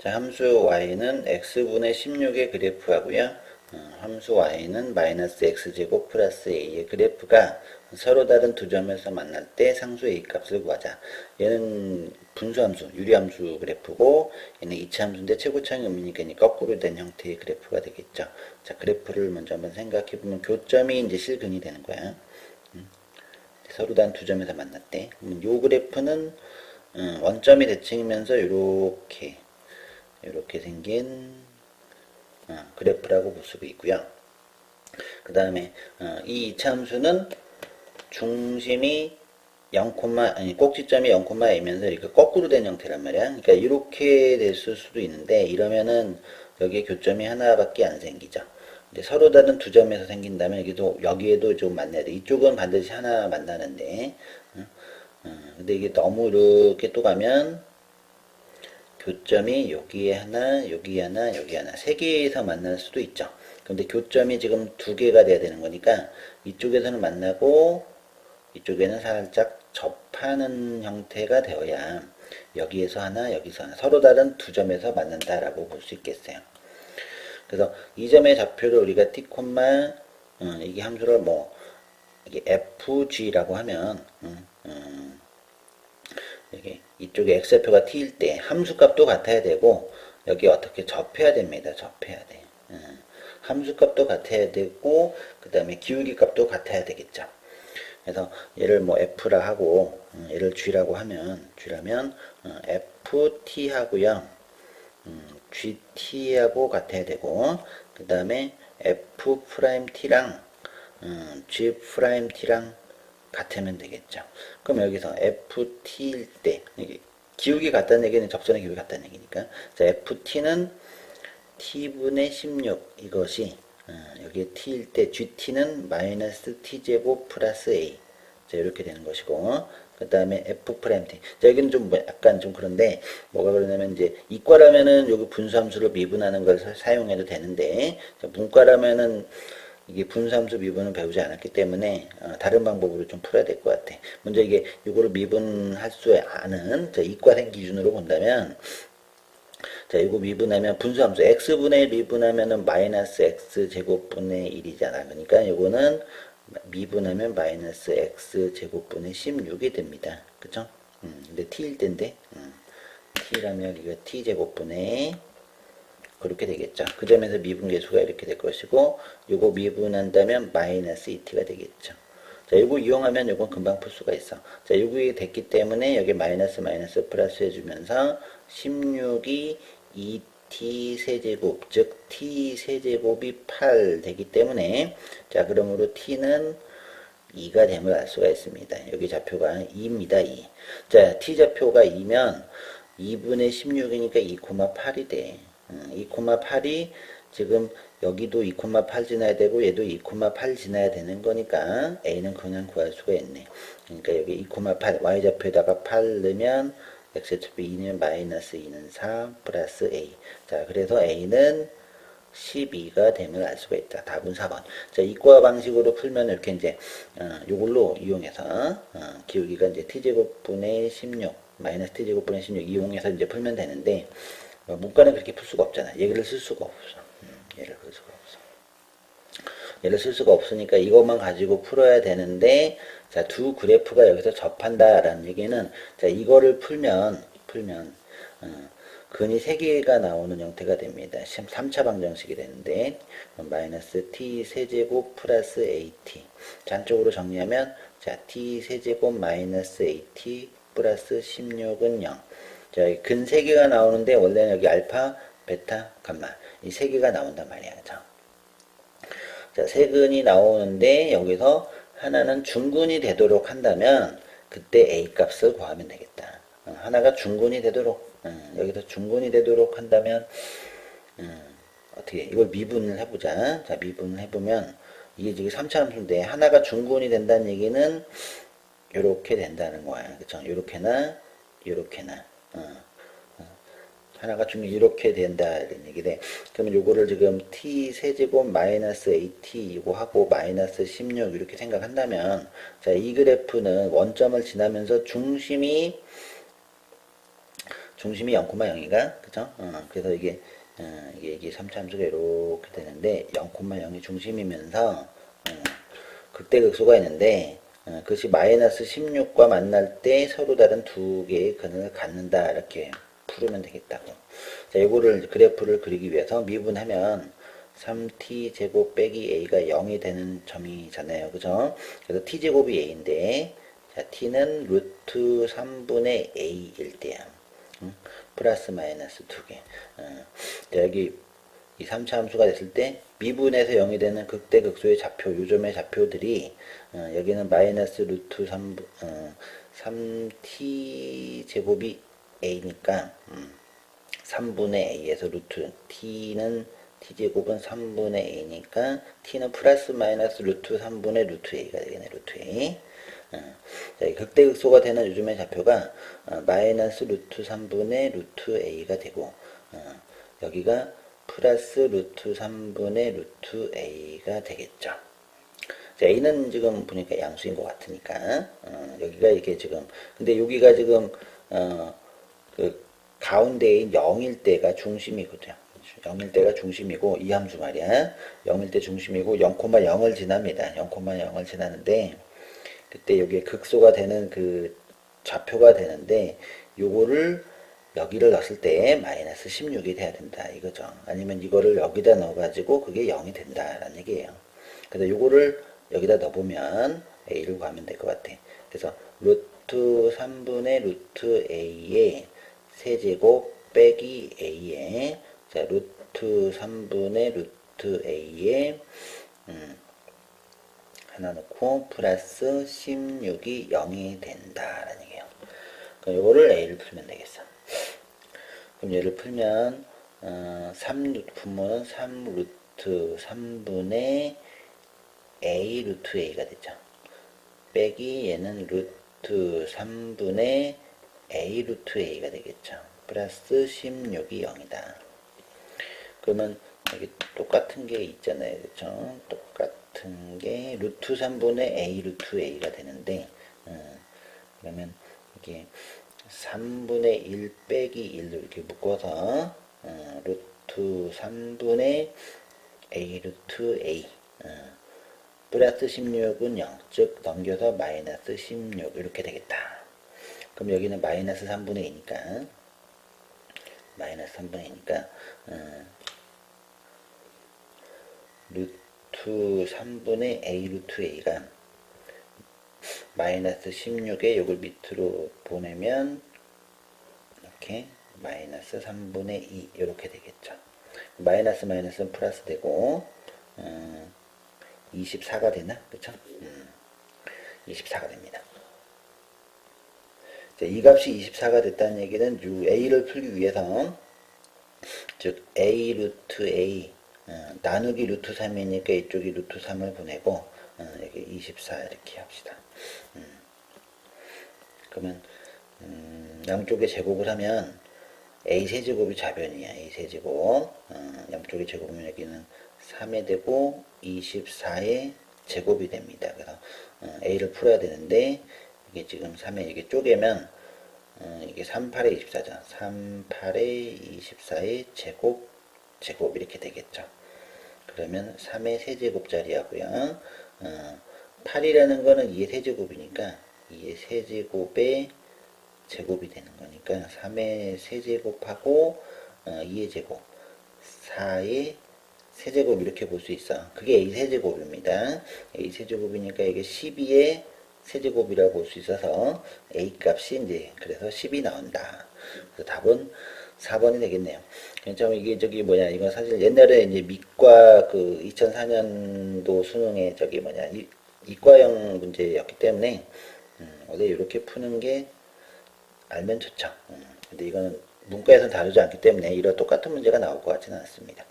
자, 함수 y는 x분의 16의 그래프하고요. 함수 y는 마이너스 x제곱 플러스 a의 그래프가 서로 다른 두 점에서 만날 때 상수 a 값을 구하자. 얘는 분수함수, 유리함수 그래프고 얘는 이차함수인데 최고차항이 없으니까 거꾸로 된 형태의 그래프가 되겠죠. 자, 그래프를 먼저 한번 생각해 보면 교점이 이제 실근이 되는 거야. 서로 다른 두 점에서 만났대. 요 그래프는 원점이 대칭이면서 이렇게 생긴 그래프라고 볼 수가 있고요. 그 다음에 이 이차함수는 중심이 0, 아니 꼭지점이 0,a면서 이렇게 거꾸로 된 형태란 말이야. 그러니까 이렇게 됐을 수도 있는데 이러면은 여기에 교점이 하나밖에 안 생기죠. 근데 서로 다른 두 점에서 생긴다면 여기에도 좀 만나야 돼. 이쪽은 반드시 하나 만나는데 근데 이게 너무 이렇게 또 가면 교점이 여기에 하나, 여기 하나, 여기 하나 세 개에서 만날 수도 있죠. 근데 교점이 지금 두 개가 돼야 되는 거니까 이쪽에서는 만나고 이쪽에는 살짝 접하는 형태가 되어야 여기에서 하나, 여기서 하나 서로 다른 두 점에서 만난다라고 볼 수 있겠어요. 그래서 이 점의 좌표를 우리가 t, 이게 함수를 뭐 이게 fg라고 하면 여기 이쪽에 x좌표가 t일 때 함수값도 같아야 되고 여기 어떻게 접해야 됩니다. 접해야 돼. 함수값도 같아야 되고 그 다음에 기울기 값도 같아야 되겠죠. 그래서 얘를 뭐 f라 하고 얘를 g라고 하면 g라면 ft 하고요. gt하고 같아야 되고 그 다음에 f't랑 g't랑 같으면 되겠죠. 그럼 여기서 ft일 때 기울기 같다는 얘기는 접선의 기울기 같다는 얘기니까 자, ft는 t분의 16 이것이 여기에 t일 때 gt는 마이너스 t제곱 플러스 a 자 이렇게 되는 것이고 그 다음에 f't 자 여기는 좀 약간 좀 그런데 뭐가 그러냐면 이제 이과라면은 여기 분수함수를 미분하는 걸 사용해도 되는데 문과라면은 이게 분수함수 미분은 배우지 않았기 때문에 다른 방법으로 좀 풀어야 될 것 같아. 먼저 이게 이거를 미분할 수 아는 이과생 기준으로 본다면 자 이거 미분하면 분수함수 x분의 1 미분하면은 마이너스 x제곱분의 1이잖아. 그러니까 이거는 미분하면 마이너스 x제곱분의 16이 됩니다. 그쵸? 근데 t일 때인데 t라면 이거 t제곱분의 그렇게 되겠죠. 그 점에서 미분계수가 이렇게 될 것이고 요거 미분한다면 마이너스 2t가 되겠죠. 자, 요거 이용하면 요건 금방 풀 수가 있어. 자, 요게 됐기 때문에 여기 마이너스 플러스 해주면서 16이 2t 세제곱 즉 t 세제곱이 8 되기 때문에 자 그러므로 t는 2가 됨을 알 수가 있습니다. 여기 좌표가 2입니다. 2. 자 t 좌표가 2면 2분의 16이니까 2,8이 돼. 2,8이 지금 여기도 2,8 지나야 되고 얘도 2,8 지나야 되는 거니까 a는 그냥 구할 수가 있네. 그러니까 여기 2,8 y좌표에다가 8 넣으면 x좌표 2는 마이너스 2는 4 플러스 a. 자 그래서 a는 12가 됨을 알 수가 있다. 답은 4번. 자, 이과 방식으로 풀면 이렇게 이제 요걸로 이용해서 기울기가 이제 t제곱분의 16 마이너스 t제곱분의 16 이용해서 이제 풀면 되는데 문과는 그렇게 풀 수가 없잖아. 얘를 쓸 수가 없어. 얘를 쓸 수가 없어. 얘를 쓸 수가 없으니까 이것만 가지고 풀어야 되는데 자, 두 그래프가 여기서 접한다라는 얘기는 자, 이거를 풀면 근이 3개가 나오는 형태가 됩니다. 3차 방정식이 되는데 마이너스 t 세제곱 플러스 at 자, 한쪽으로 정리하면 자, t 세제곱 마이너스 at 플러스 16은 0 자, 근 3개가 나오는데 원래는 여기 알파, 베타, 감마 이 3개가 나온단 말이야. 자, 세근이 나오는데 여기서 하나는 중근이 되도록 한다면 그때 a 값을 구하면 되겠다. 하나가 중근이 되도록 여기서 중근이 되도록 한다면 어떻게 이걸 미분을 해보자. 자 미분을 해보면 이게 지금 3차 함수인데 하나가 중근이 된다는 얘기는 이렇게 된다는 거야. 그쵸? 요렇게나 요렇게나 하나가 중근 이렇게 된다 이런 얘기돼. 그러면 요거를 지금 t 세제곱 마이너스 at 이거 하고 마이너스 16 이렇게 생각한다면 자 이 그래프는 원점을 지나면서 중심이 중심이 0,0인가? 그죠? 그래서 이게 3차 함수가 이렇게 되는데 0,0이 중심이면서 극대극소가 있는데 그것이 마이너스 16과 만날 때 서로 다른 두 개의 근을 갖는다 이렇게 풀으면 되겠다고. 자, 요거를 그래프를 그리기 위해서 미분하면 3t 제곱 빼기 a가 0이 되는 점이잖아요. 그죠? 그래서 t 제곱이 a인데 자, t는 루트 3분의 a일 때야. 플러스 마이너스 두 개. 자, 여기 이 3차 함수가 됐을 때 미분에서 0이 되는 극대극소의 좌표, 요점의 좌표들이 여기는 마이너스 루트 3t 제곱이 a니까 3분의 a에서 루트 t는 t제곱은 3분의 a니까 t는 플러스 마이너스 루트 3분의 루트 a가 되겠네. 루트 a. 자, 극대극소가 되는 요즘의 좌표가 마이너스 루트 3분의 루트 a가 되고 여기가 플러스 루트 3분의 루트 a가 되겠죠. 자, a는 지금 보니까 양수인 것 같으니까 여기가 이게 지금 근데 여기가 지금 그 가운데인 0일 때가 중심이거든요. 0일 때가 중심이고 이 함수 말이야. 0일 때 중심이고 0,0을 지납니다. 0,0을 지나는데 그때 여기에 극소가 되는 그 좌표가 되는데 요거를 여기를 넣었을 때 마이너스 16이 돼야 된다 이거죠. 아니면 이거를 여기다 넣어가지고 그게 0이 된다라는 얘기예요. 그래서 요거를 여기다 넣어보면 a를 구하면 될 것 같아. 그래서 루트 3분의 루트 a의 세제곱 빼기 a의 자 루트 3분의 루트 a의 하나 넣고 플러스 16이 0이 된다라는 얘기예요. 그럼 요거를 a를 풀면 되겠어. 그럼 얘를 풀면 분모는 3루트 3분의 a 루트 a가 되죠. 빼기 얘는 루트 3분의 a 루트 a가 되겠죠. 플러스 16이 0이다. 그러면 여기 똑같은 게 있잖아요. 그렇죠? 똑같은 게 루트 3분의 a 루트 a가 되는데 그러면 이게 3분의 1 빼기 1로 이렇게 묶어서 루트 3분의 a 루트 a 플러스 16은 0, 즉 넘겨서 마이너스 16 이렇게 되겠다. 그럼 여기는 마이너스 3분의 2니까 마이너스 3분의 2니까 루트 3분의 a 루트 a가 마이너스 16에 요걸 밑으로 보내면 이렇게 마이너스 3분의 2 이렇게 되겠죠. 마이너스 마이너스는 플러스 되고 24가 되나? 그쵸? 24가 됩니다. 자, 이 값이 24가 됐다는 얘기는 a를 풀기 위해서 즉 a 루트 a 나누기 루트 3이니까 이쪽이 루트 3을 보내고 여기 24 이렇게 합시다. 그러면 양쪽에 제곱을 하면 a 세제곱이 좌변이야. a 세제곱 양쪽에 제곱하면 여기는 3에 되고 24의 제곱이 됩니다. 그래서 a를 풀어야 되는데 이게 지금 3에 이게 쪼개면 이게 38에 24죠. 38에 24의 제곱 이렇게 되겠죠. 그러면 3의 세제곱짜리 하고요. 8이라는 거는 2의 세제곱이니까 2의 세제곱의 제곱이 되는 거니까 3의 세제곱하고 2의 제곱 4의 세제곱 이렇게 볼 수 있어. 그게 a 세제곱입니다. a 세제곱이니까 이게 12의 세제곱이라고 볼 수 있어서 a 값이 이제 그래서 10이 나온다. 그래서 답은 4번이 되겠네요. 그러니까 이게 저기 뭐냐 이건 사실 옛날에 이제 미과 그 2004년도 수능에 저기 뭐냐 이과형 문제였기 때문에 원래 이렇게 푸는 게 알면 좋죠. 근데 이거는 문과에서는 다루지 않기 때문에 이런 똑같은 문제가 나올 것 같지는 않습니다.